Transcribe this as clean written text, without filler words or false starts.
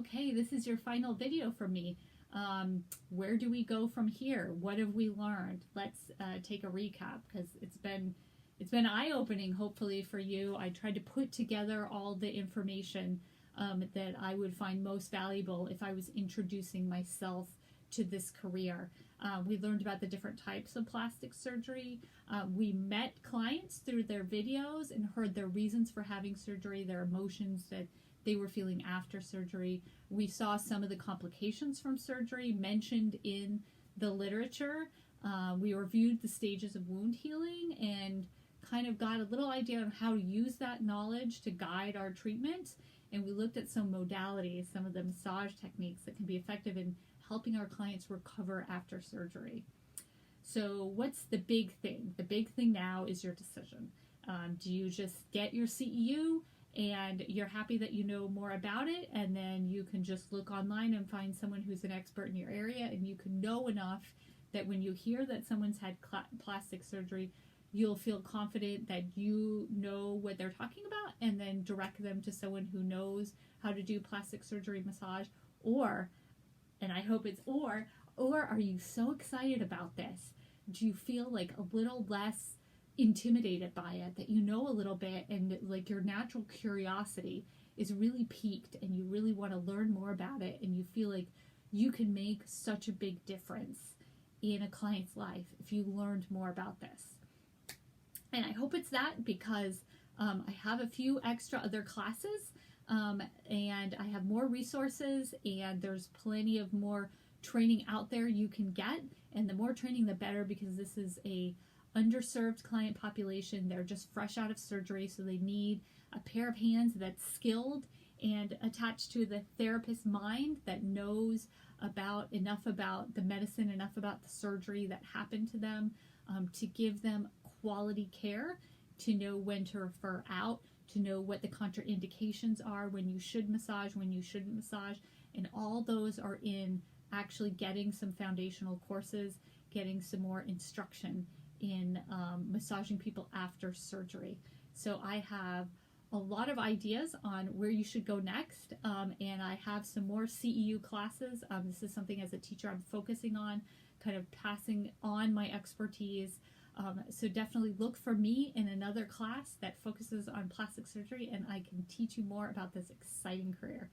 okay, this is your final video from me. Where do we go from here? What have we learned? Let's take a recap, because it's been eye-opening, hopefully, for you. I tried to put together all the information that I would find most valuable if I was introducing myself to this career. We learned about the different types of plastic surgery. We met clients through their videos and heard their reasons for having surgery, their emotions that they were feeling after surgery. We saw some of the complications from surgery mentioned in the literature. We reviewed the stages of wound healing and kind of got a little idea of how to use that knowledge to guide our treatment. And we looked at some modalities, some of the massage techniques that can be effective in helping our clients recover after surgery. So what's the big thing? The big thing now is your decision. Do you just get your CEU and you're happy that you know more about it, and then you can just look online and find someone who's an expert in your area, and you can know enough that when you hear that someone's had plastic surgery, you'll feel confident that you know what they're talking about, and then direct them to someone who knows how to do plastic surgery massage? Or, and I hope it's or are you so excited about this? Do you feel like a little less intimidated by it, that you know a little bit, and like your natural curiosity is really piqued and you really want to learn more about it, and you feel like you can make such a big difference in a client's life if you learned more about this? And I hope it's that, because I have a few extra other classes, and I have more resources, and there's plenty of more training out there you can get. And the more training, the better, because this is a underserved client population. They're just fresh out of surgery, so they need a pair of hands that's skilled and attached to the therapist's mind, that knows enough about the medicine, enough about the surgery that happened to them, to give them quality care, to know when to refer out, to know what the contraindications are, when you should massage, when you shouldn't massage. And all those are in actually getting some foundational courses, getting some more instruction in massaging people after surgery. So I have a lot of ideas on where you should go next, and I have some more CEU classes. This is something as a teacher I'm focusing on, kind of passing on my expertise. So definitely look for me in another class that focuses on plastic surgery, and I can teach you more about this exciting career.